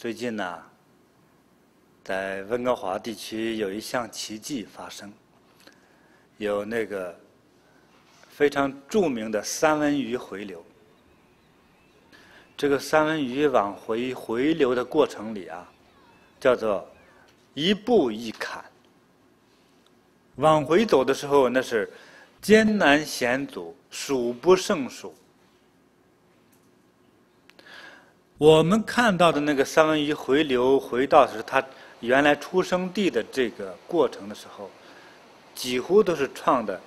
最近呢，在溫哥華地區有一項奇蹟發生，有那個非常著名的三文魚回流。這個三文魚往回流的過程裡啊，叫做一步一坎。往回走的時候，那是艱難險阻，數不勝數。我們看到的那個三文魚回流回到是它原來出生地的這個過程的時候，幾乎都是創的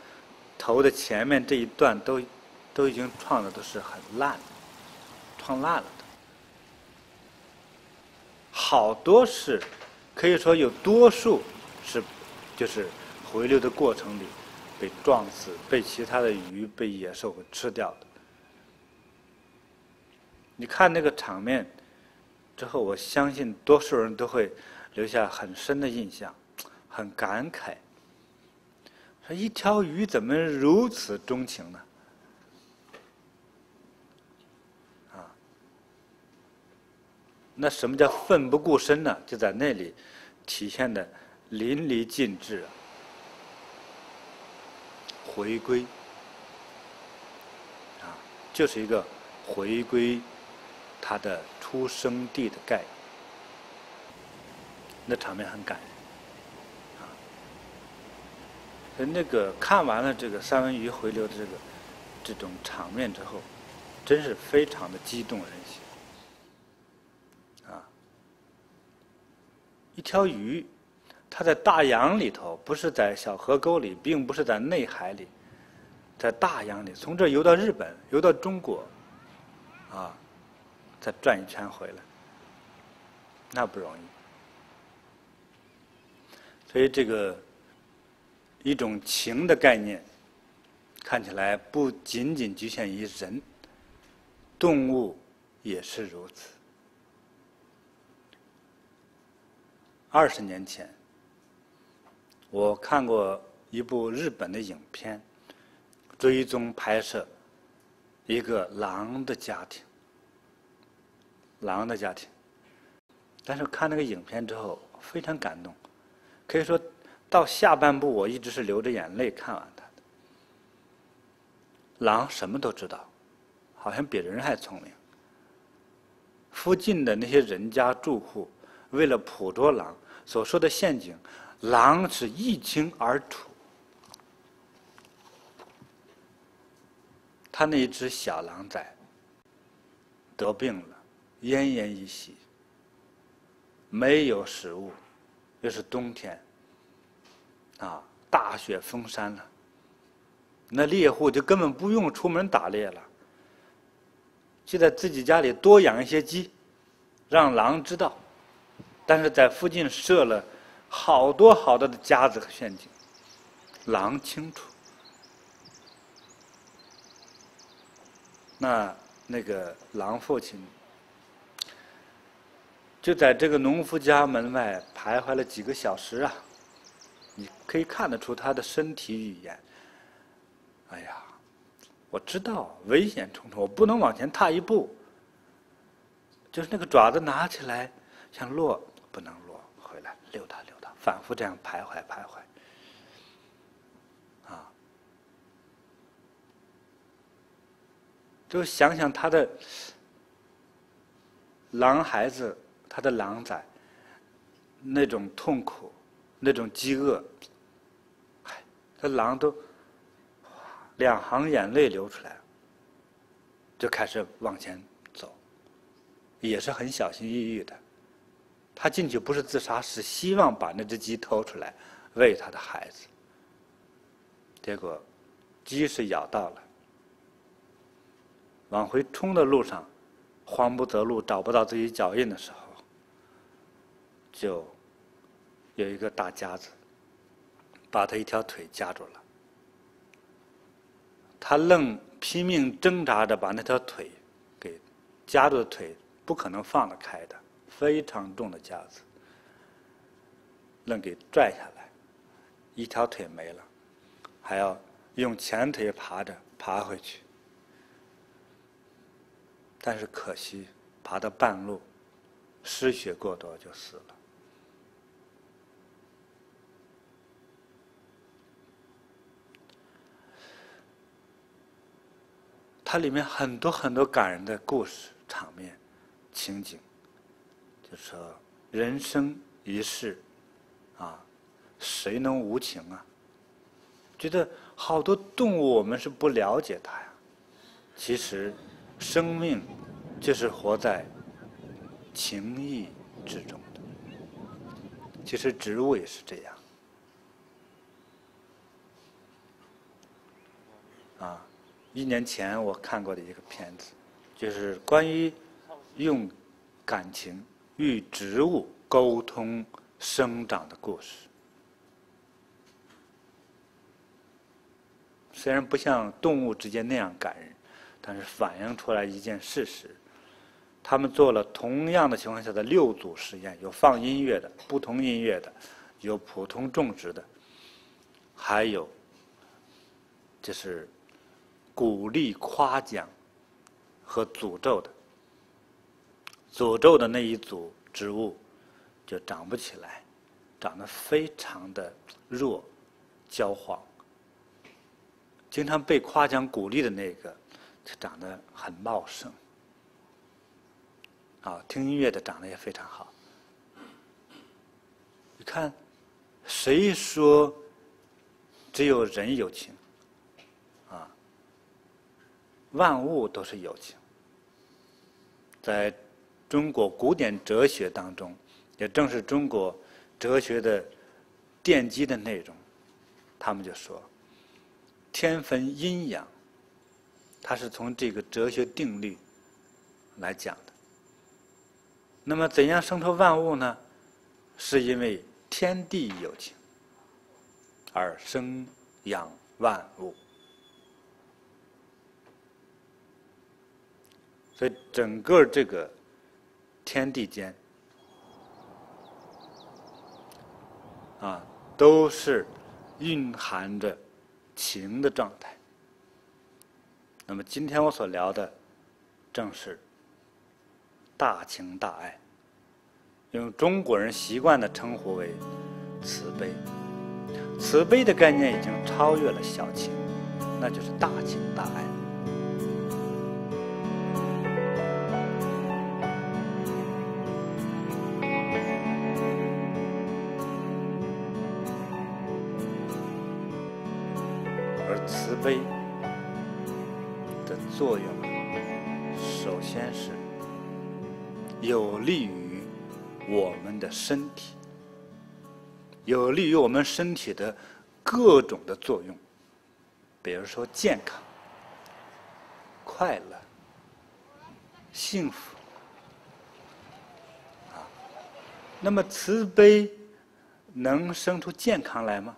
頭的前面這一段都已經創的都是很爛的，創爛了的。好多是可以说有多数是就是回流的過程裡被撞死，被其他的魚被野獸给吃掉的。你看那個場面之後，我相信多數人都會留下很深的印象，很感慨。說一條魚怎麼如此鍾情呢？啊，那什麼叫奮不顧身呢？就在那裡體現的淋漓盡致啊！回歸啊，就是一個回歸它的出生地的概念，那場面很感人啊。那個看完了這個三文魚回流的這種場面之後，真是非常的激動人心啊！一條魚，它在大洋裡頭，不是在小河溝裡，並不是在內海裡，在大洋裡，從這游到日本，游到中國，啊，再轉一圈回來，那不容易。所以這個一種情的概念，看起來不僅僅局限於人，動物也是如此。20年前，我看過一部日本的影片，追蹤拍攝一個狼的家庭。狼的家庭，但是看那個影片之後非常感动，可以說到下半部我一直是流着眼淚看完它的。狼什麼都知道，好像比人還聰明。附近的那些人家住戶為了捕捉狼所說的陷阱，狼是一清二楚。他那一只小狼崽得病了，奄奄一息，沒有食物，又是冬天，啊，大雪封山了，那獵戶就根本不用出門打獵了，就在自己家裡多養一些雞，讓狼知道，但是在附近設了好多好多的夾子和陷阱，狼清楚。那個狼父親就在這個農夫家門外徘徊了幾個小時啊，你可以看得出他的身體語言。哎呀，我知道危險重重，我不能往前踏一步。就是那個爪子拿起來想落，不能落，回來溜達溜達，反覆這樣徘徊徘徊。啊，就想想他的狼孩子，他的狼崽，那種痛苦，那種飢餓，这狼都2行眼淚流出來了，就開始往前走，也是很小心翼翼的。他進去不是自殺，是希望把那只雞偷出來餵他的孩子。結果雞是咬到了，往回衝的路上，慌不擇路，找不到自己腳印的時候，就有一個大夾子把他一條腿夾住了。他愣拼命掙扎着把那條腿給夾住的腿不可能放得開的，非常重的夾子，愣給拽下來，一條腿沒了，還要用前腿爬着爬回去。但是可惜爬到半路失血過多就死了。它里面很多很多感人的故事、场面、情景，就说人生一世，啊，誰能无情啊？觉得好多动物我們是不了解它呀。其實，生命就是活在情義之中的。其實植物也是這樣。1年前我看過的一個片子，就是關於用感情與植物溝通生長的故事。雖然不像動物之間那樣感人，但是反映出來一件事實：他們做了同樣的情況下的6組實驗，有放音樂的、不同音樂的，有普通種植的，還有就是鼓勵、誇獎和詛咒的。詛咒的那一組植物就長不起來，長得非常的弱、焦黃。經常被誇獎、鼓勵的那個，就長得很茂盛。聽音樂的長得也非常好。你看，誰說只有人有情？萬物都是有情。在中國古典哲學當中，也正是中國哲學的奠基的內容，他們就說，天分陰陽，它是從這個哲學定律來講的。那麼怎樣生出萬物呢？是因為天地有情，而生養萬物。所以整個這個天地間都是蘊含着情的狀態。那麼今天我所聊的正是大情大愛，用中國人習慣的稱呼為慈悲。慈悲的概念已經超越了小情，那就是大情大愛。慈悲的作用，首先是有利於我們的身體，有利於我們身體的各種的作用，比如說健康、快樂、幸福。那麼慈悲能生出健康來嗎？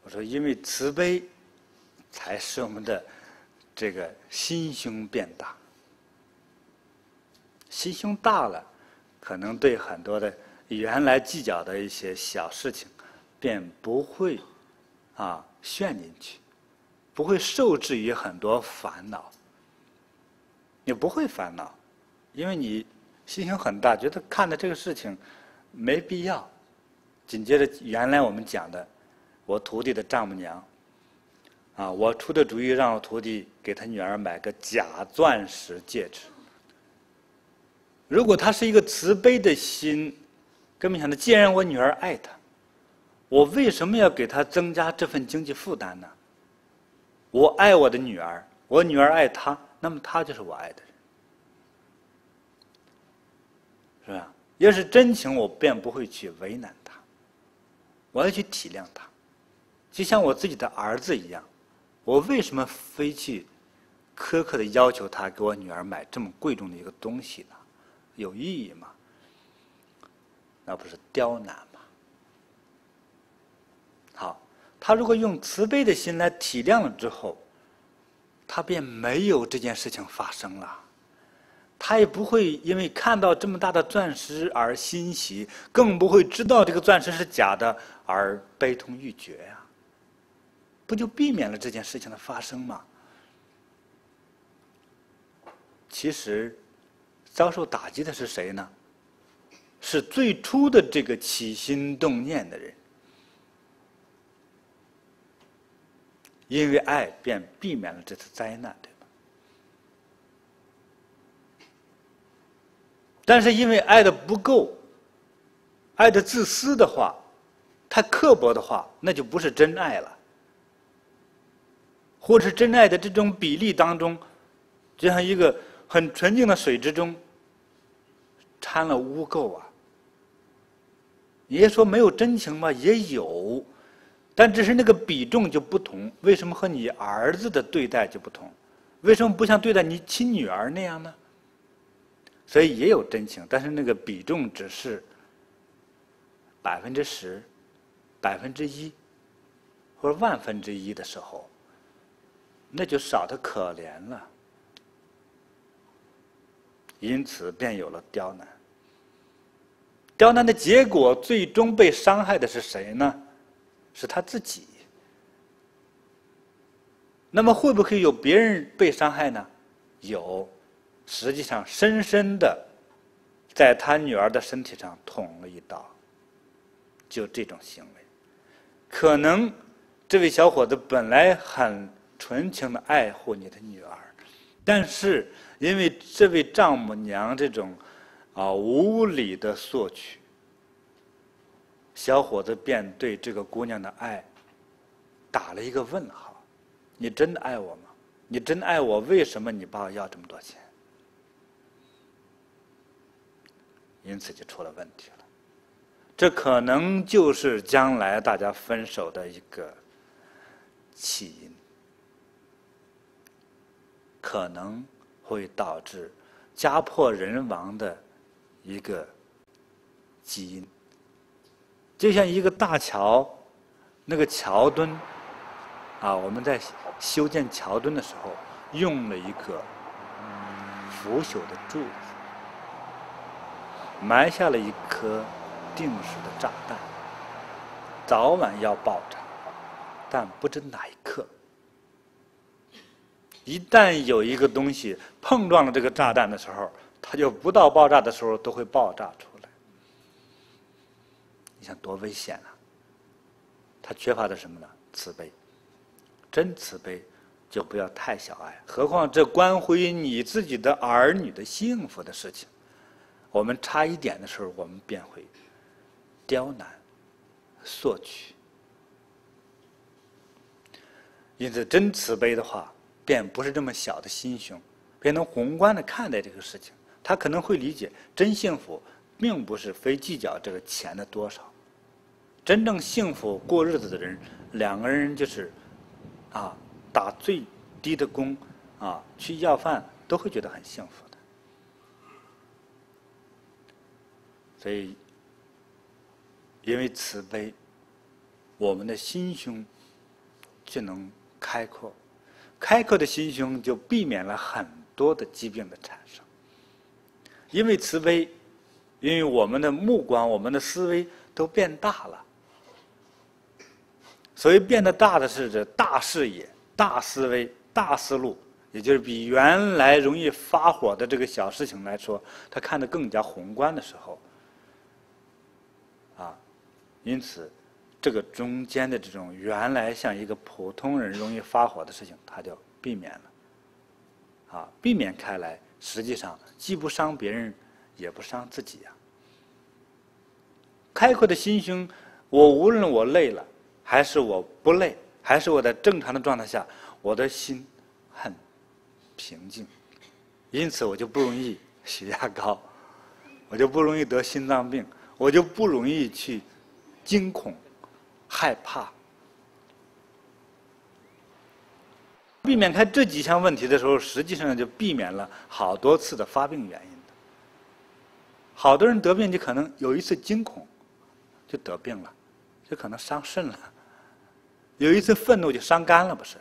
我說，因為慈悲，才使我們的這個心胸變大。心胸大了，可能對很多的原來計較的一些小事情，便不會陷進去，不會受制於很多煩惱。你不會煩惱，因為你心胸很大，覺得看的這個事情沒必要。緊接着原來我們講的，我徒弟的丈母娘，我出的主意讓我徒弟給他女兒買個假鑽石戒指。如果他是一個慈悲的心，根本想着，既然我女兒愛他，我為什麼要給他增加這份經濟負擔呢？我愛我的女兒，我女兒愛他，那麼他就是我愛的人，是吧？要是真情，我便不会去為難他，我要去體諒他。就像我自己的兒子一樣，我為什麼非去苛刻的要求他給我女兒買這麼貴重的一個東西呢？有意義嗎？那不是刁難嗎？好，他如果用慈悲的心來體諒了之後，他便沒有這件事情發生了。他也不會因為看到這麼大的鑽石而欣喜，更不會知道這個鑽石是假的而悲痛欲絕呀。不就避免了這件事情的發生嗎？其實，遭受打擊的是誰呢？是最初的这個起心動念的人。因為愛，便避免了這次災難，對吧？但是因為愛的不夠，愛的自私的話，太刻薄的話，那就不是真愛了。或是真愛的這種比例當中，就像一個很純淨的水之中摻了污垢啊。也說沒有真情嗎？也有，但只是那個比重就不同。為什麼和你兒子的對待就不同？為什麼不像對待你親女兒那樣呢？所以也有真情，但是那個比重只是10%、1%或者1/1000的時候，那就少得可憐了。因此便有了刁難。刁難的結果，最終被傷害的是誰呢？是他自己。那麼會不會有別人被傷害呢？有，實際上深深的在他女兒的身體上捅了一刀。就這種行為，可能這位小伙子本來很純情的愛護你的女兒，但是因為這位丈母娘這種無理的索取，小伙子便对這個姑娘的愛打了一個問號。你真的愛我嗎？你真愛我，為什麼你把我要這麼多錢？因此就出了問題了。這可能就是將來大家分手的一個起因，可能會導致家破人亡的一個基因。就像一個大橋，那個橋墩我們在修建橋墩的時候用了一個腐朽的柱子，埋下了一顆定时的炸彈，早晚要爆炸，但不知哪一刻。一旦有一個東西碰撞了這個炸彈的時候，它就不到爆炸的時候都會爆炸出來。你想多危險啊！它缺乏的什麼呢？慈悲。真慈悲就不要太小愛，何況這關乎於你自己的兒女的幸福的事情。我們差一點的時候，我們便會刁難、索取。因此，真慈悲的話，便不是這麼小的心胸，便能宏觀的看待這個事情。他可能會理解，真幸福並不是非計較這個錢的多少。真正幸福過日子的人，兩個人就是打最低的工去要飯，都會覺得很幸福的。所以，因為慈悲，我們的心胸就能開闊，開闊的心胸就避免了很多的疾病的產生。因為慈悲，因為我們的目光、我們的思維都變大了。所以变得大的是这大視野、大思維、大思路，也就是比原來容易發火的這個小事情來說，他看得更加宏觀的時候，因此，這個中間的這種原來像一個普通人容易發火的事情，他就避免了。避免開來，實際上既不傷別人，也不傷自己呀。開闊的心胸，我無論我累了，還是我不累，還是我在正常的狀態下，我的心很平靜，因此我就不容易血壓高，我就不容易得心臟病，我就不容易去驚恐、害怕。避免開這幾項問題的時候，實際上就避免了好多次的發病原因的。好多人得病就可能有一次驚恐，就得病了，就可能傷腎了。有一次憤怒就傷肝了，不是？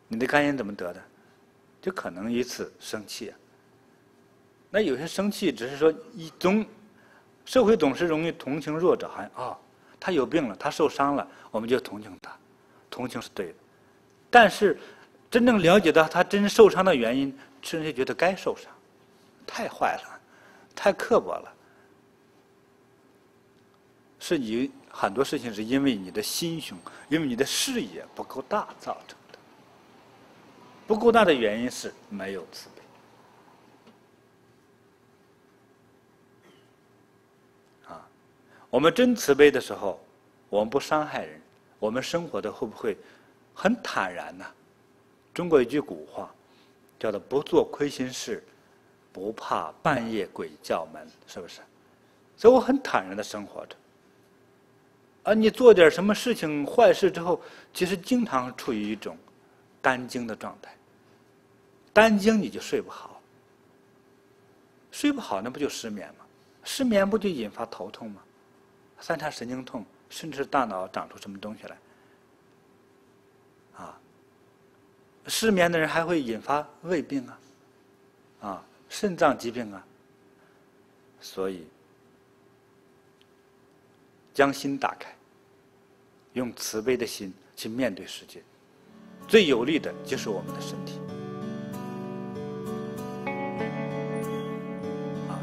你的肝炎怎麼得的？就可能一次生氣。那有些生氣只是说社會總是容易同情弱者，好像他有病了，他受傷了，我们就同情他，同情是对的。但是真正了解到他真受傷的原因，甚至覺得該受傷，太壞了，太刻薄了。是你很多事情是因為你的心胸，因為你的視野不夠大造成的。不夠大的原因是沒有慈悲。我們真慈悲的時候，我們不傷害人，我們生活的會不會很坦然呢？中國有一句古話，叫做“不做虧心事，不怕半夜鬼叫門”，是不是？所以我很坦然的生活着。而你做點什麼事情壞事之後，其實經常處於一種擔驚的狀態。擔驚你就睡不好，睡不好那不就失眠嗎？失眠不就引發頭痛嗎？三叉神經痛，甚至大腦長出什麼東西来，失眠的人還會引發胃病腎臟疾病啊。所以，將心打開，用慈悲的心去面对世界，最有利的就是我们的身体。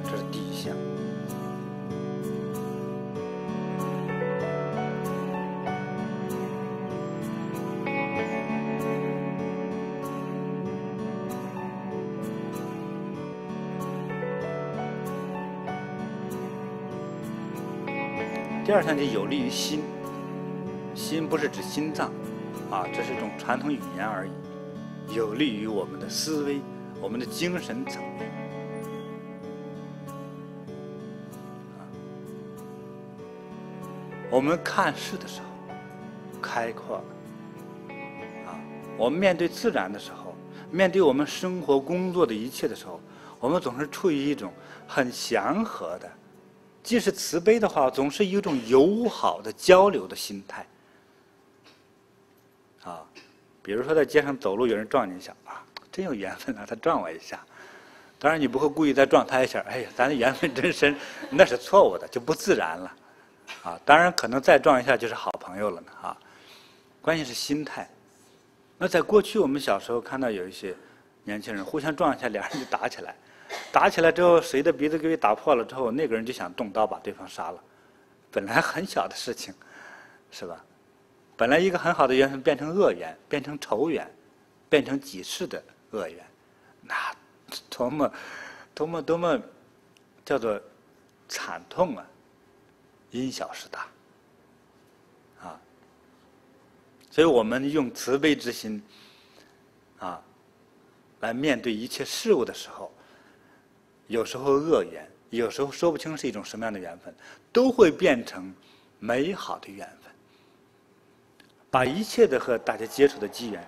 这是第一项。第二项就有利于心，心不是指心臟，這是一種傳統語言而已，有利於我們的思維，我們的精神層面。我們看事的時候開闊了，我們面對自然的時候，面對我們生活工作的一切的時候，我們總是處於一種很祥和的。即使慈悲的話，總是一種友好的交流的心態。比如說在街上走路，有人撞你一下，真有緣分啊，他撞我一下。當然你不會故意再撞他一下，哎呀，咱的緣分真深，那是錯誤的，就不自然了。當然可能再撞一下就是好朋友了呢。關鍵是心態。那在過去我們小時候看到有一些年輕人互相撞一下，兩人就打起來。打起来之後，誰的鼻子给打破了之後，那個人就想動刀把對方殺了。本來很小的事情，是吧？本來一個很好的緣分變成惡緣，變成仇緣，變成幾世的惡緣，那多麼叫做慘痛啊！因小失大所以我們用慈悲之心來面對一切事物的時候，有時候惡緣，有時候說不清是一種什麼樣的緣分，都會變成美好的緣分，把一切的和大家接觸的機緣，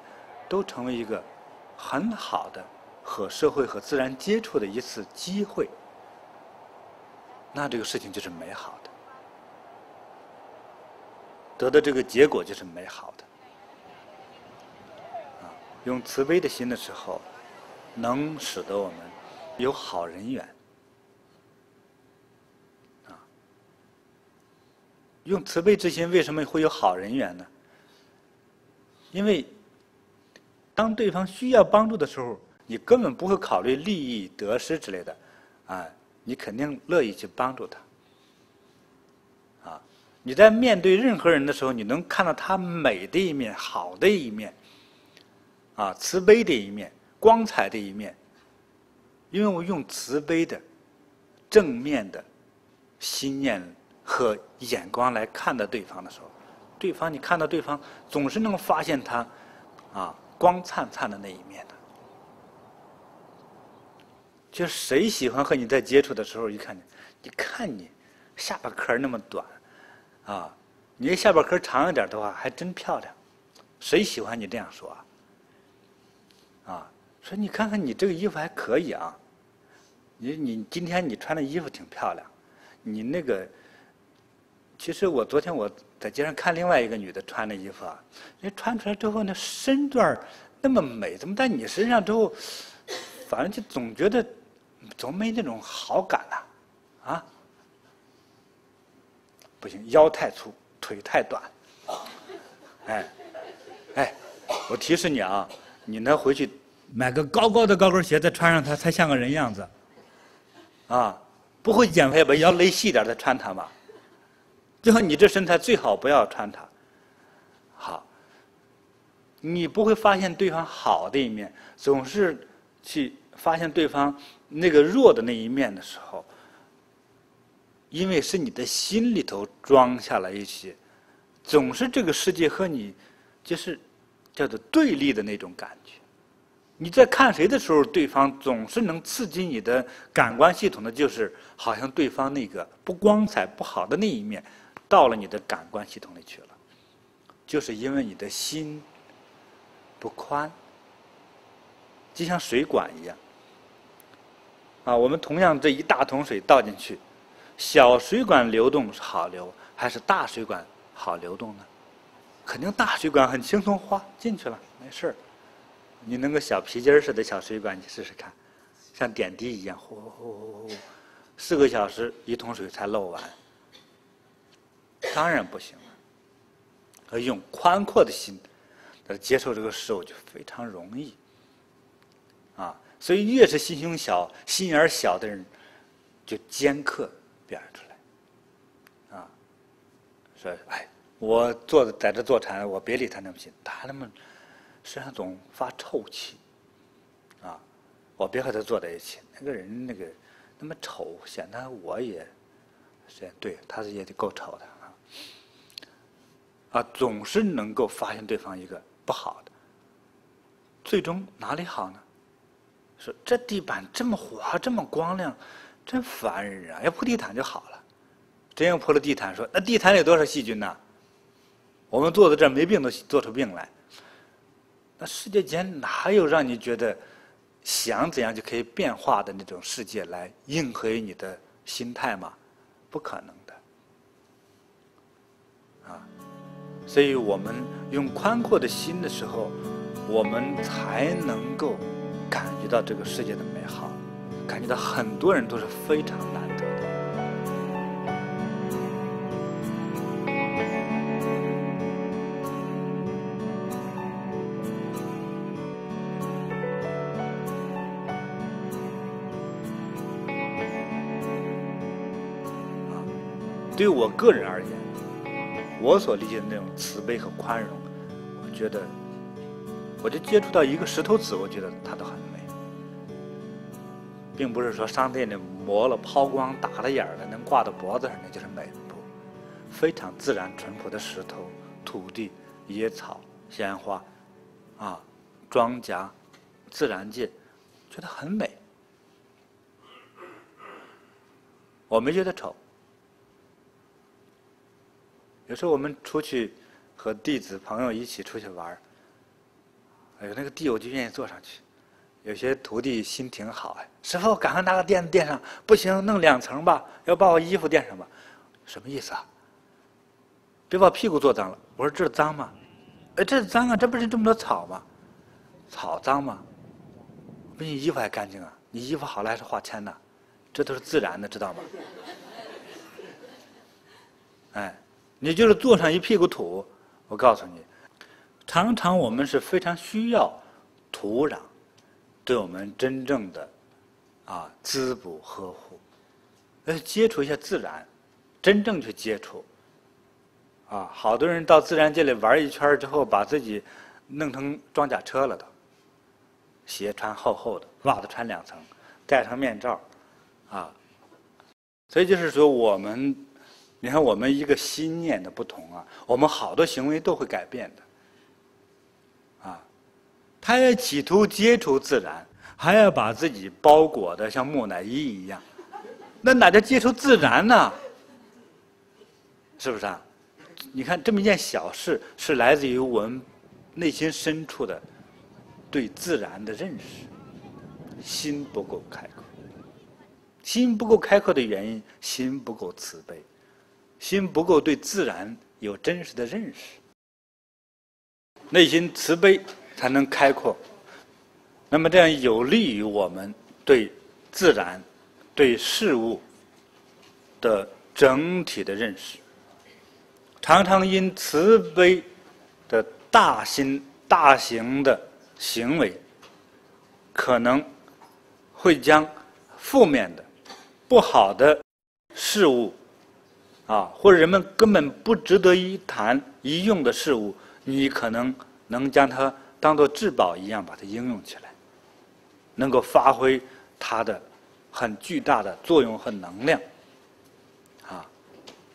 都成為一個很好的和社會和自然接觸的一次機會，那這個事情就是美好的，得到這個結果就是美好的。用慈悲的心的時候，能使得我們有好人緣。用慈悲之心，為什麼會有好人緣呢？因為當對方需要幫助的時候，你根本不會考慮利益得失之類的，你肯定樂意去幫助他。你在面對任何人的時候，你能看到他美的一面、好的一面，慈悲的一面、光彩的一面。因為我用慈悲的、正面的心念和眼光來看待對方的時候，你看到对方總是能發現他光燦燦的那一面的。就是誰喜歡和你在接觸的時候，一看你下巴颏那麼短你下巴颏長一點的話還真漂亮，誰喜歡你這樣說說你看看你這個衣服還可以你今天你穿的衣服挺漂亮，你那個其實昨天我在街上看另外一個女的穿的衣服人穿出來之後那身段那麼美，怎麼在你身上之後反正就總覺得總沒那種好感不行，腰太粗腿太短我提示你你呢回去买個高高的高跟鞋，再穿上它才像個人樣子啊，不會減肥吧？要勒細點再穿它嘛。就像你這身材最好不要穿它。好，你不會發現對方好的一面，總是去發現對方那個弱的那一面的時候，因為是你的心裡頭裝下了一些，總是這個世界和你就是叫做對立的那種感覺。你在看誰的時候，對方總是能刺激你的感官系統的，就是好像对方那個不光彩、不好的那一面，到了你的感官系统裡去了，就是因為你的心不寬，就像水管一样。啊，我們同樣這一大桶水倒进去，小水管流动是好流，還是大水管好流动呢？肯定大水管很轻鬆，哗進去了，沒事兒。你弄個小皮筋兒似的小水管，你試試看，像點滴一樣，呼呼呼呼呼，4個小時一桶水才漏完，當然不行了。而用寬闊的心来接受這個事物，就非常容易。啊，所以越是心胸小、心眼小的人，就尖刻表現出來。啊，說哎，我在這坐禪，我別理他那么心，他那麼。身上總發臭氣，啊，我別和他坐在一起。那個人那麼醜，顯得我也，對，他也得夠醜的啊。總是能夠發現對方一個不好的，最終哪裡好呢？說這地板這麼滑，這麼光亮，真煩人啊！要鋪地毯就好了。真要鋪了地毯，說那地毯裡有多少細菌呢？我們坐在這兒沒病都做出病來。那世界間哪有讓你覺得想怎樣就可以變化的那種世界來應和你的心態嗎？不可能的。啊，所以我們用寬闊的心的時候，我們才能夠感覺到這個世界的美好，感覺到很多人都是非常難得的。对于我個人而言，我所理解的那種慈悲和寬容，我覺得，我就接觸到一個石頭子，我覺得它都很美，並不是說商店裡磨了、拋光、打了眼的，能掛到脖子上那就是美，不，非常自然淳樸的石頭、土地、野草、鮮花，啊，莊稼、自然界，覺得很美，我沒覺得醜。有時候我們出去和弟子朋友一起出去玩，哎呦，那個地我就願意坐上去。有些徒弟心挺好，哎，師父趕快拿個墊子墊上，不行弄2層吧，要把我衣服墊上吧。什麼意思啊？別把屁股坐髒了。我說這髒嗎？哎，這髒啊，這不是這麼多草嗎？草髒嗎？比你衣服還乾淨啊！你衣服好了還是化纖的，這都是自然的，知道嗎？哎。你就是坐上一屁股土，我告訴你，常常我們是非常需要土壤對我們真正的滋補呵護，接觸一下自然，真正去接觸。好多人到自然界裡玩一圈之後，把自己弄成裝甲車了都，鞋穿厚厚的，襪子穿2層，戴上面罩，所以就是說我們。你看，我們一個心念的不同我們好多行為都會改變的。他要企圖接觸自然，還要把自己包裹得像木乃伊一樣，那哪叫接觸自然呢？是不是啊？你看這麼一件小事，是來自於我們內心深處的對自然的認識，心不夠開闊。心不夠開闊的原因，心不夠慈悲。心不夠對自然有真實的認識，內心慈悲才能開闊，那麼這樣有利於我們對自然、對事物的整體的認識。常常因慈悲的大心大行的行為，可能會將負面的不好的事物，或者人们根本不值得一谈一用的事物，你可能能将它当作至宝一樣把它應用起来，能夠發揮它的很巨大的作用和能量。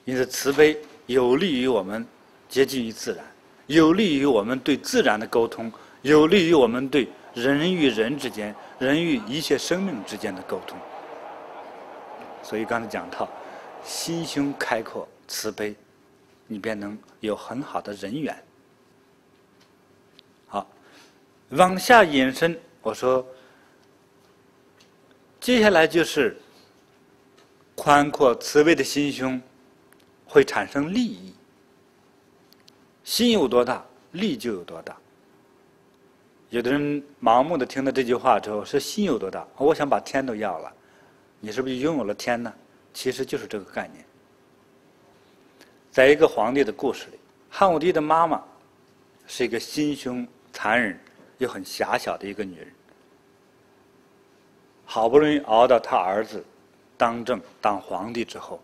因此慈悲有利于我們接近於自然，有利於我們對自然的溝通，有利於我們對人與人之間、人與一切生命之間的溝通。所以剛才講到，心胸開闊、慈悲，你便能有很好的人緣。好，往下引申，我說，接下來就是寬闊慈悲的心胸會產生利益。心有多大，利就有多大。有的人盲目的聽到這句話之後，說心有多大，我想把天都要了，你是不是擁有了天呢？其實就是這個概念。在一個皇帝的故事裡，漢武帝的媽媽是一個心胸殘忍又很狹小的一個女人，好不容易熬到他兒子當政當皇帝之後，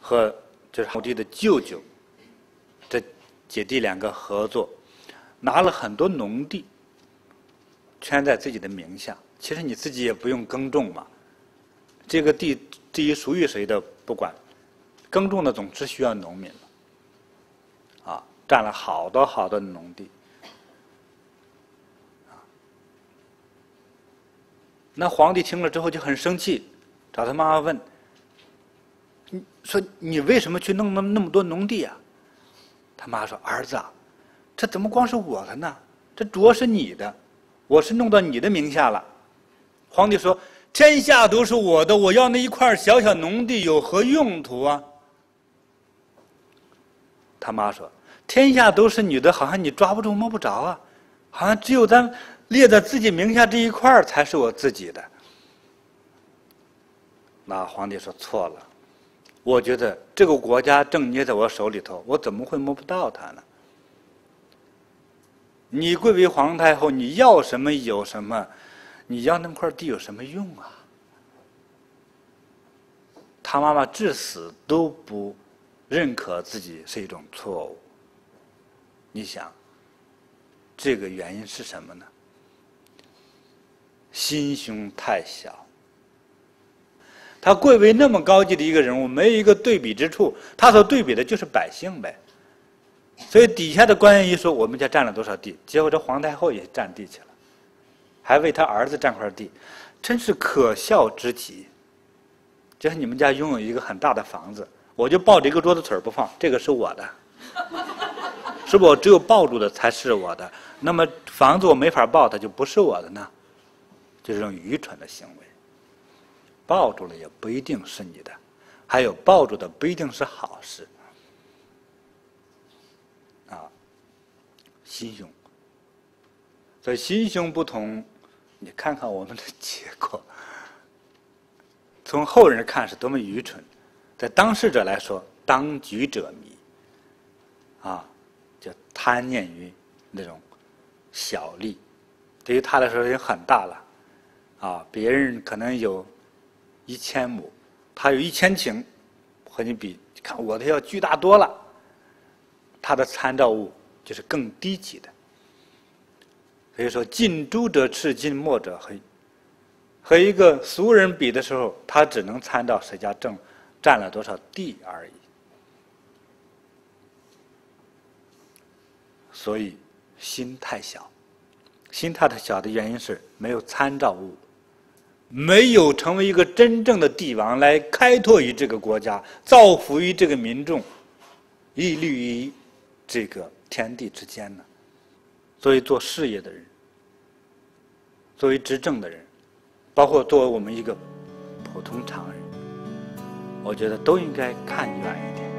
和就是漢武帝的舅舅这姐弟2個合作，拿了很多農地，圈在自己的名下。其實你自己也不用耕種嘛，這個地至於屬於誰的不管，耕種的總是需要農民嘛，占了好多好多的農地。那皇帝聽了之後就很生氣，找他媽媽問，說你為什麼去弄那麼多農地啊？他媽說，兒子啊，這怎麼光是我的呢？這主是你的，我是弄到你的名下了。皇帝說，天下都是我的，我要那一塊小小農地有何用途啊？他媽說，天下都是你的，好像你抓不住摸不着啊，好像只有咱列在自己名下這一塊才是我自己的。那皇帝說，錯了，我覺得這個國家正捏在我手裡頭，我怎麼會摸不到它呢？你貴為皇太后，你要什麼有什麼，你要那塊地有什麼用啊？他媽媽至死都不認可自己是一種錯誤。你想，這個原因是什麼呢？心胸太小。他貴為那麼高級的一個人物，沒有一個對比之處，他所對比的就是百姓唄。所以底下的官員一說，我們家占了多少地，結果這皇太后也占地去了，還為他兒子占塊地，真是可笑之極。就是你們家擁有一個很大的房子，我就抱着一個桌子腿不放，這個是我的，是不是？我只有抱住的才是我的，那麼房子我沒法抱，它就不是我的呢？就這種愚蠢的行為。抱住了也不一定是你的，還有抱住的不一定是好事。心胸，所以心胸不同，你看看我們的結果，從後人看是多麼愚蠢，在當事者來說，當局者迷，就貪念於那種小利，對於他來說已經很大了，別人可能有1000畝，他有1000頃，和你比，看我的要巨大多了，他的參照物就是更低級的。所以說，近朱者赤，近墨者黑。和一個俗人比的時候，他只能參照誰家占了多少地而已。所以心太小，心太小的原因是沒有參照物，沒有成為一個真正的帝王來開拓於這個國家，造福於這個民眾，屹立於這個天地之間呢。作為做事業的人，作為執政的人，包括作為我們一個普通常人，我覺得都應該看遠一點。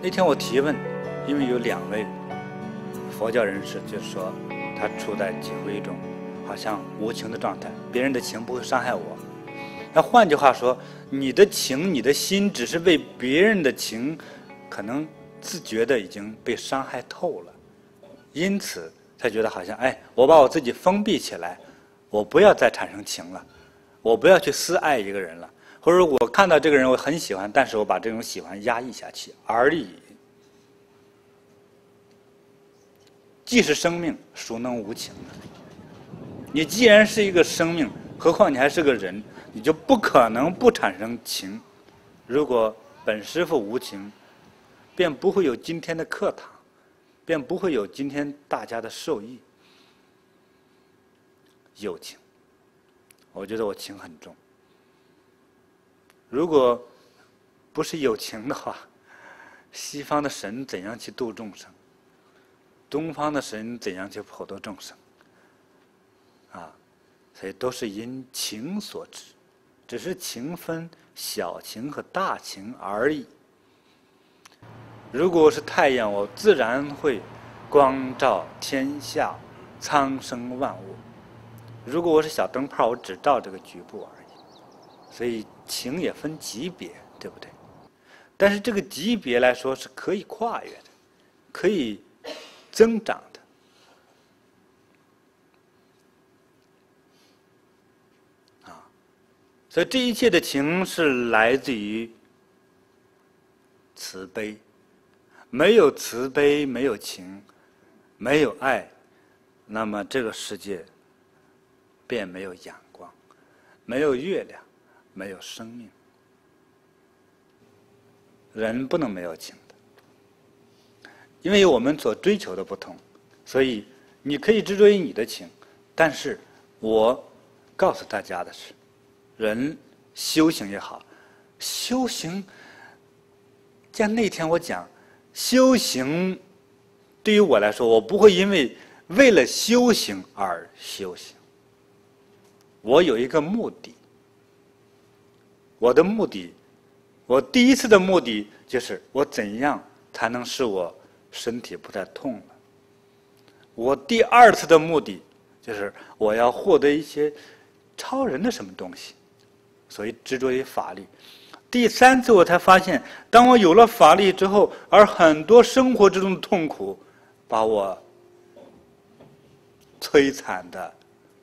那天我提問，因為有2位佛教人士就說他處在幾乎一種好像無情的狀態，別人的情不會傷害我。那換句話說，你的情、你的心只是被別人的情，可能自覺的已經被傷害透了，因此才覺得好像，哎，我把我自己封閉起來，我不要再產生情了，我不要去私愛一個人了，或者我看到這個人我很喜歡，但是我把這種喜歡壓抑下去而已。既是生命，孰能無情呢？你既然是一個生命，何況你還是個人，你就不可能不產生情。如果本師父無情，便不會有今天的課堂，便不會有今天大家的受益。有情，我覺得我情很重。如果不是有情的話，西方的神怎樣去度眾生？東方的神怎樣去普度眾生？啊，所以都是因情所致，只是情分小情和大情而已。如果我是太陽，我自然會光照天下蒼生萬物；如果我是小燈泡，我只照這個局部而已。所以情也分級別，對不對？但是這個級別來說是可以跨越的，可以增長的。所以這一切的情是來自於慈悲，沒有慈悲，沒有情，沒有愛，那麼這個世界便沒有陽光，沒有月亮，沒有生命。人不能沒有情的，因為我們所追求的不同，所以你可以執着於你的情，但是我告訴大家的是，人修行也好，修行，像那天我講，修行對於我來說，我不會為了修行而修行。我有一個目的，我的目的，我第一次的目的就是我怎樣才能使我身體不再痛了。我第二次的目的就是我要獲得一些超人的什麼東西。所以執着於法力。第三次我才發現，當我有了法力之後，而很多生活之中的痛苦把我摧殘的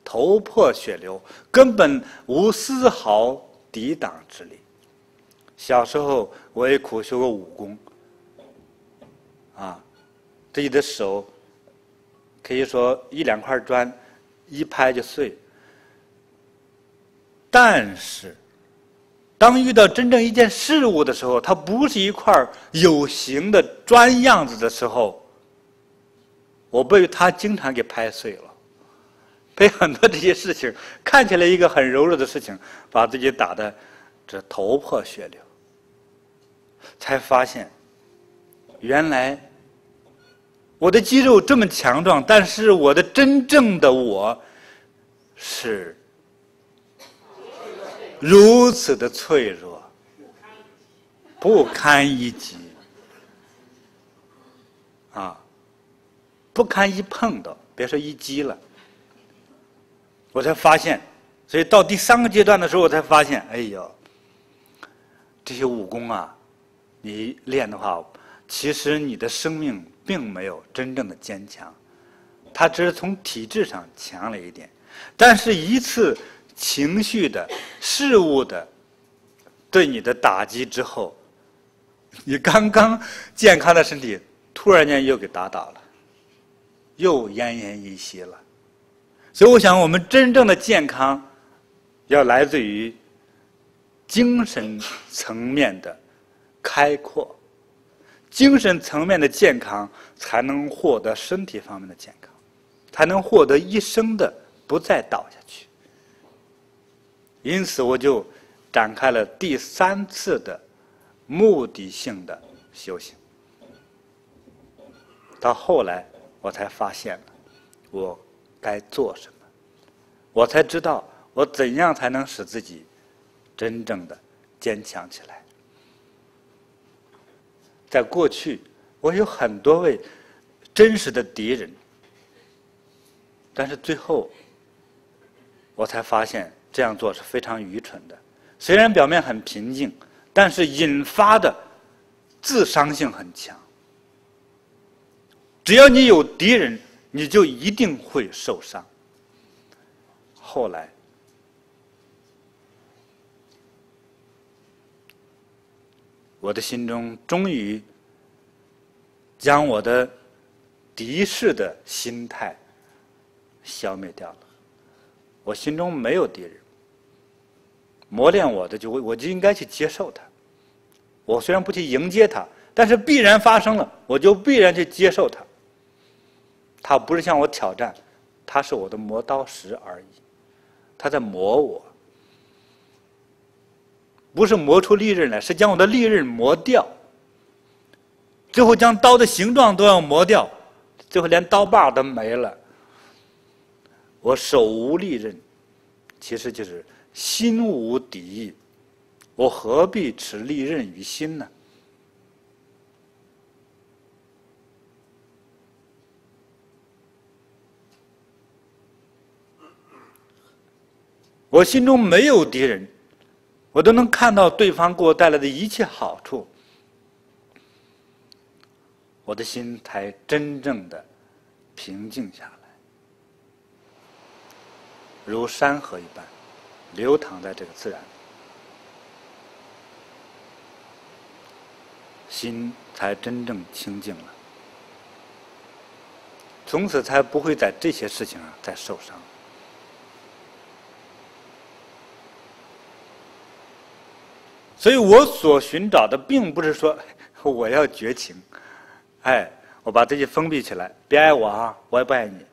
頭破血流，根本無絲毫抵擋之力。小時候我也苦修過武功，自己的手可以說一兩塊磚一拍就碎。但是，當遇到真正一件事物的時候，它不是一塊有形的磚樣子的時候，我被它經常給拍碎了，被很多這些事情看起來一個很柔弱的事情，把自己打得這頭破血流，才發現，原來我的肌肉這麼強壯，但是我的真正的我是如此的脆弱，不堪一擊，不堪一碰都，別說一擊了。我才發現，所以到第三個階段的時候，我才發現，哎呦，這些武功你練的話，其實你的生命並沒有真正的堅強，它只是從體質上強了一點，但是一次情緒的事物的對你的打擊之後，你剛剛健康的身體突然間又給打倒了，又奄奄一息了。所以我想，我們真正的健康要來自於精神層面的開闊，精神層面的健康才能獲得身體方面的健康，才能獲得一生的不再倒下去。因此，我就展開了第三次的目的性的修行。到後來，我才發現了我該做什麼，我才知道我怎樣才能使自己真正的堅強起来。在過去，我有很多位真實的敵人，但是最後，我才發現，這樣做是非常愚蠢的。雖然表面很平靜，但是引發的自傷性很強。只要你有敵人，你就一定會受傷。後來，我的心中終於將我的敵視的心態消滅掉了。我心中沒有敵人，磨練我的我就應該去接受它。我雖然不去迎接它，但是必然發生了，我就必然去接受它。它不是向我挑戰，它是我的磨刀石而已，它在磨我，不是磨出利刃來，是将我的利刃磨掉，最後将刀的形狀都要磨掉，最後連刀把都沒了。我手無利刃，其實就是心無敵意，我何必持利刃於心呢？我心中沒有敵人，我都能看到對方給我帶來的一切好處，我的心才真正的平靜下來，如山河一般流淌在這個自然裡，心才真正清淨了，從此才不會在這些事情上再受傷。所以我所尋找的並不是說我要絕情，哎，我把自己封閉起來，別愛我啊，我也不愛你，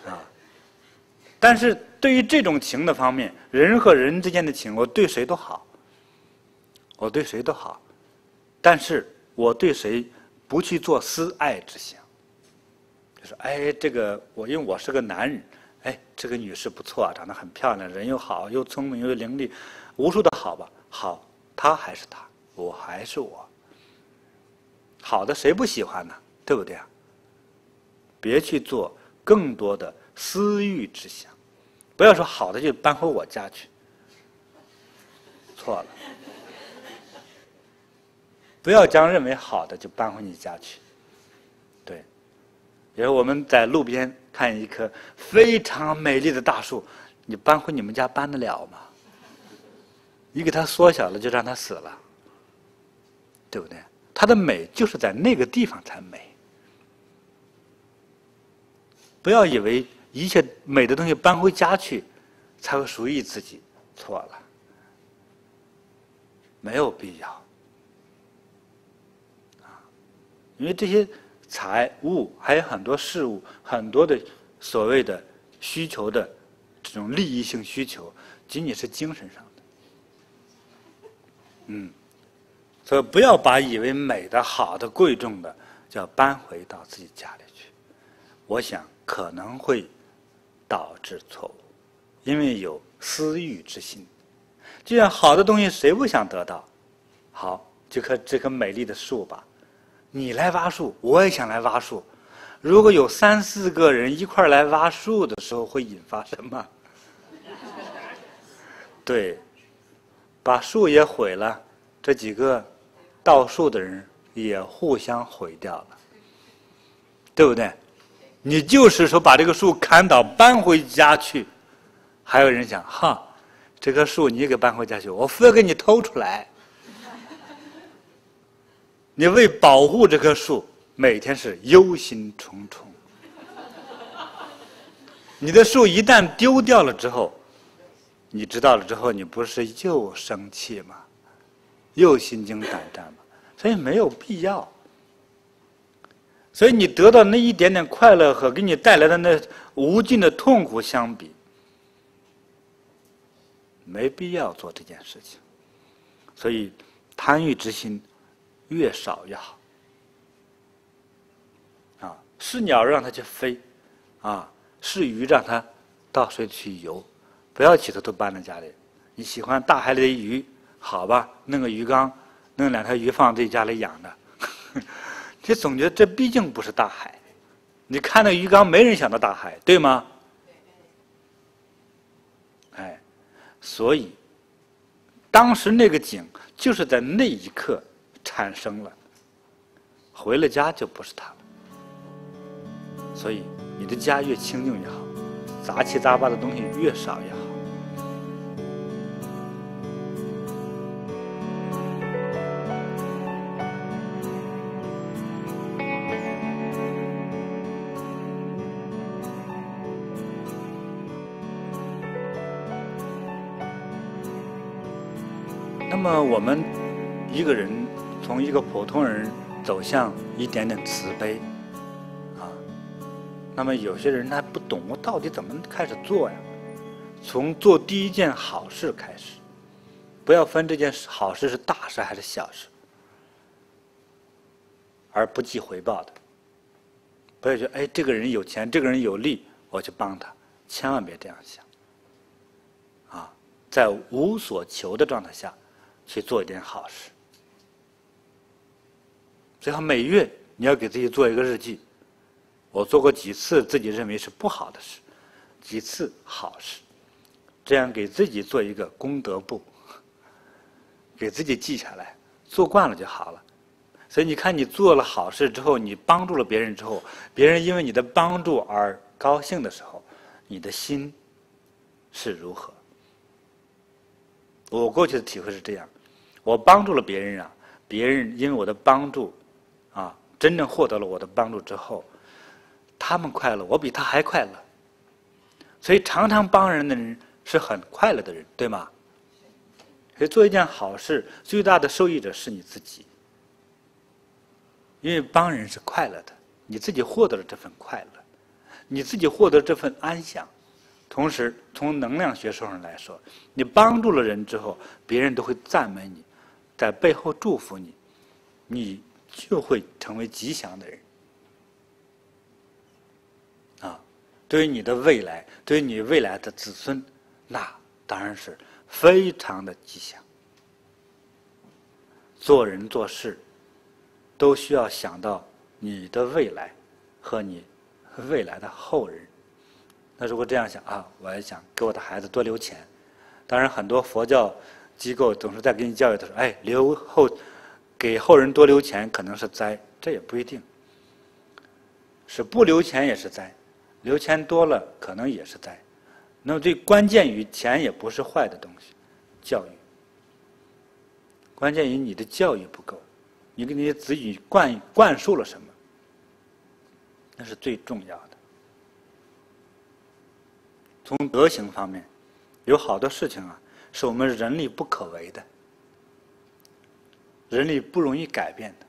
啊。但是對於這種情的方面，人和人之間的情，我對誰都好，我對誰都好，但是我对誰不去做私愛之想，就是哎，這個因為我是個男人。哎，這個女士不錯，長得很漂亮，人又好，又聰明又伶俐，無數的好吧。好，她還是她，我還是我。好的誰不喜歡呢？對不對啊？別去做更多的私欲之想，不要說好的就搬回我家去，錯了。不要將認為好的就搬回你家去。對，比如我們在路邊看一棵非常美麗的大樹，你搬回你們家搬得了嗎？你給它縮小了，就讓它死了，對不对？它的美就是在那個地方才美。不要以為一切美的東西搬回家去才會屬於自己，錯了，沒有必要。因為這些財物還有很多事物，很多的所謂的需求的這種利益性需求，僅僅是精神上的。所以不要把以為美的、好的、貴重的，就要搬回到自己家裡去。我想可能會導致錯誤，因為有私欲之心。既然好的東西誰不想得到？好，这棵美麗的樹吧。你來挖樹，我也想來挖樹。如果有3、4個人一塊來挖樹的時候，會引發什麼？對，把樹也毀了，這幾個盜樹的人也互相毀掉了，對不對？你就是說把這個樹砍倒搬回家去，還有人想哈，這棵樹你給搬回家去，我非要給你偷出來。你為保護這棵樹，每天是憂心忡忡。你的樹一旦丟掉了之後，你知道了之後，你不是又生氣嗎？又心驚膽戰嗎？所以沒有必要。所以你得到那一點點快樂和給你帶來的那無盡的痛苦相比，沒必要做這件事情。所以貪欲之心越少越好。啊，是鳥讓它去飛，啊，是魚讓它到水裡去游，不要起頭都搬到家裡。你喜歡大海裡的魚，好吧，弄個魚缸，弄2條魚放自己家裡養着。你總覺得這畢竟不是大海。你看那魚缸，沒人想到大海，對嗎？哎，所以當時那個景就是在那一刻產生了，回了家就不是他了。所以你的家越清淨越好，雜七雜八的東西越少越好。那麼我們一個人從一个普通人走向一点点慈悲啊，那麼有些人他不懂我到底怎麼開始做呀？從做第一件好事開始，不要分這件好事是大事還是小事，而不計回報的。不要覺得哎，這個人有錢，這個人有力，我去幫他，千萬別這樣想啊！在無所求的狀態下去做一點好事。最好每月你要給自己做一個日記，我做過幾次自己認為是不好的事，幾次好事，這樣給自己做一個功德簿，給自己記下來，做慣了就好了。所以你看，你做了好事之後，你幫助了別人之後，別人因為你的幫助而高興的時候，你的心是如何？我過去的體會是這樣，我幫助了別人啊，別人因為我的幫助啊，真正獲得了我的幫助之後，他們快樂，我比他還快樂。所以常常幫人的人是很快樂的人，對嗎？所以做一件好事，最大的受益者是你自己。因為幫人是快樂的，你自己獲得了這份快樂，你自己獲得這份安詳。同時，從能量學說上來說，你幫助了人之後，別人都會讚美你，在背後祝福你，你就會成為吉祥的人。啊，對於你的未來，對於你未來的子孫，那當然是非常的吉祥。做人做事都需要想到你的未來和你未來的後人。那如果這樣想啊，我也想給我的孩子多留錢。當然，很多佛教機構總是在給你教育的時候，哎，給後人多留錢可能是災，這也不一定。是不留錢也是災，留錢多了可能也是災。那麼最關鍵於錢也不是壞的東西，教育。關鍵於你的教育不夠。你給你的子女灌輸了什麼？那是最重要的。從德行方面，有好多事情啊，是我們人力不可為的，人力不容易改變的。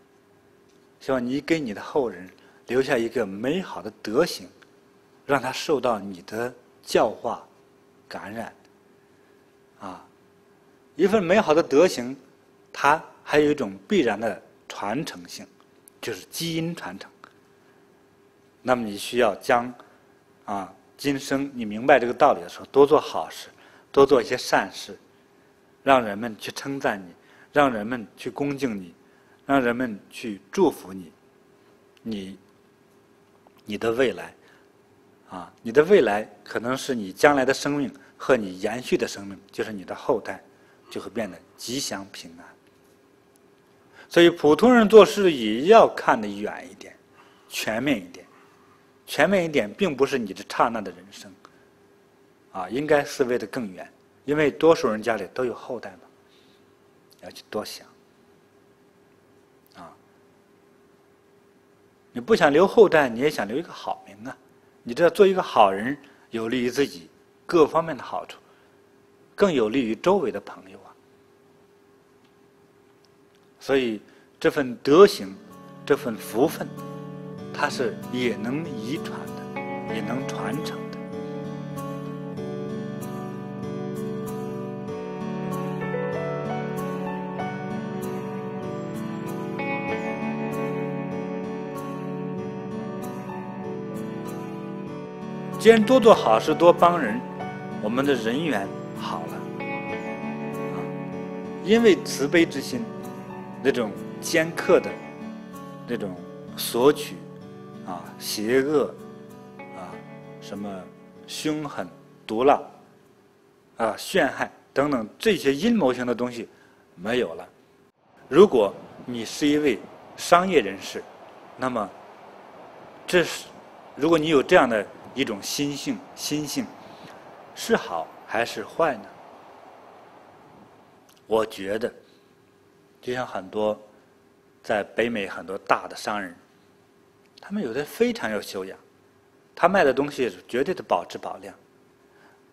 希望你給你的後人留下一個美好的德行，讓他受到你的教化、感染。啊，一份美好的德行，它還有一種必然的傳承性，就是基因傳承。那麼你需要將今生你明白這個道理的時候，多做好事，多做一些善事，讓人們去稱讚你，讓人們去恭敬你，讓人們去祝福你。你的未來你的未來可能是你將來的生命和你延續的生命，就是你的後代就會變得吉祥平安。所以普通人做事也要看得遠一點，全面一點。全面一點並不是你這剎那的人生應該思維得更遠，因為多數人家裡都有後代嘛，要去多想你不想留後代，你也想留一個好名啊。你這做一個好人，有利於自己各方面的好處，更有利於周圍的朋友啊。所以這份德行，這份福分，它是也能遺傳的，也能傳承的。既然多做好事，多幫人，我們的人緣好了因為慈悲之心，那種尖刻的那種索取邪惡什麼兇狠毒辣陷害等等這些陰謀性的東西沒有了。如果你是一位商業人士，那麼如果你有這樣的一種心性，是好還是壞呢？我覺得，就像很多在北美很多大的商人，他们有的非常有修養，他卖的東西是绝对的保质保量，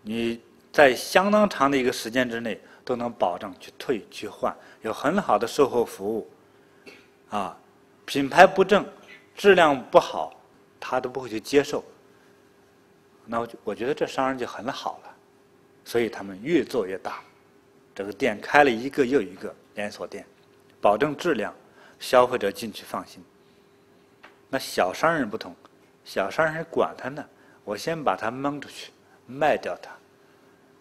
你在相当长的一個時間之內都能保證去退去換，有很好的售後服務，品牌不正，質量不好，他都不會去接受。那我覺得這商人就很好了，所以他們越做越大，這個店開了一個又一個連鎖店，保證質量，消費者進去放心。那小商人不同，小商人管他呢，我先把他蒙出去，賣掉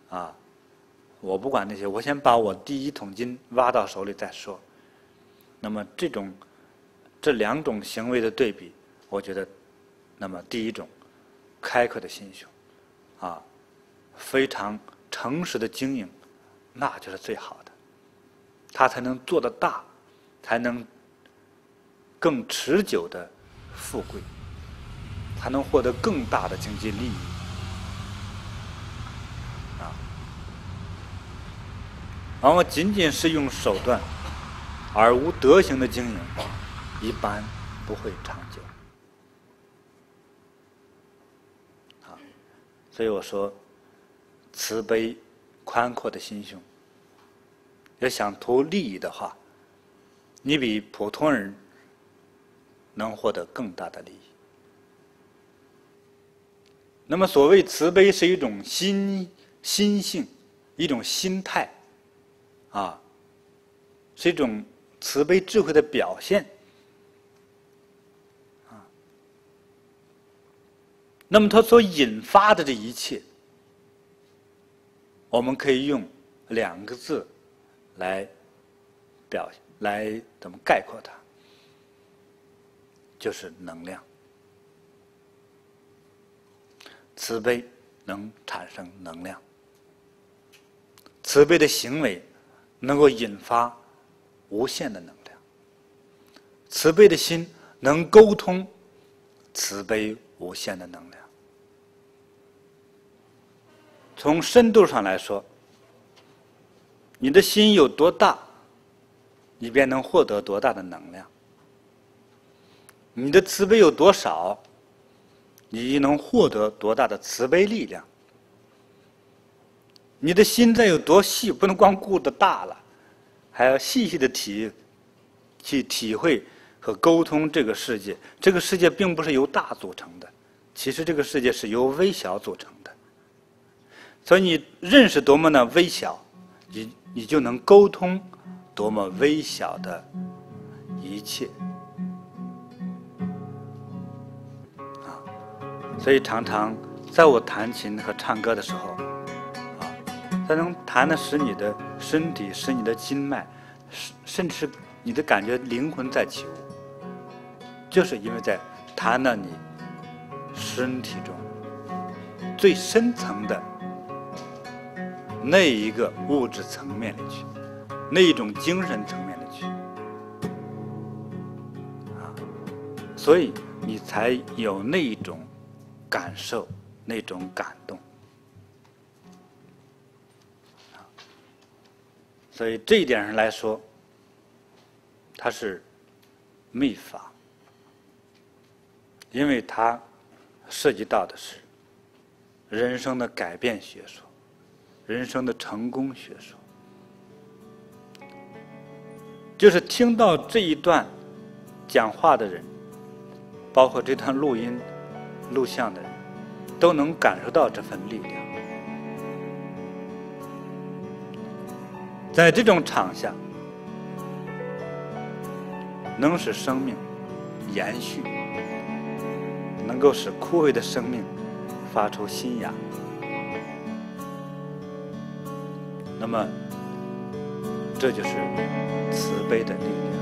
他，我不管那些，我先把我第一桶金挖到手裡再說。那麼這兩種行為的對比，我覺得，那麼第一種，開闊的心胸，非常誠實的經營，那就是最好的，他才能做得大，才能更持久的富貴，才能獲得更大的經濟利益。然後僅僅是用手段而無德行的經營，一般不會長久。所以我說，慈悲寬闊的心胸，要想圖利益的話，你比普通人能獲得更大的利益。那麼所謂慈悲是一種心性，一種心態，是一種慈悲智慧的表現。那麼它所引發的這一切，我們可以用2個字來怎麼概括它，就是能量。慈悲能產生能量，慈悲的行為能夠引發無限的能量，慈悲的心能溝通慈悲無限的能量。從深度上來說，你的心有多大，你便能獲得多大的能量；你的慈悲有多少，你能獲得多大的慈悲力量。你的心再有多細，不能光顧得大了，還要細細的去體會和溝通這個世界。這個世界並不是由大組成的，其實這個世界是由微小組成的。所以你認識多麼的微小，你就能溝通多麼微小的一切。所以常常在我彈琴和唱歌的時候，它能彈得使你的身體，使你的筋脈，甚至是你的感覺靈魂在起舞，就是因為在彈到你身體中最深層的那一個物質層面裡去，那一種精神層面裡去，所以你才有那一種感受，那種感動。所以這一點上來說，它是秘法，因為它涉及到的是人生的改變學說，人生的成功學說。就是聽到這一段講話的人，包括這段錄音錄像的人，都能感受到這份力量。在這種場下，能使生命延續，能夠使枯萎的生命發出新芽。那麼，這就是慈悲的力量。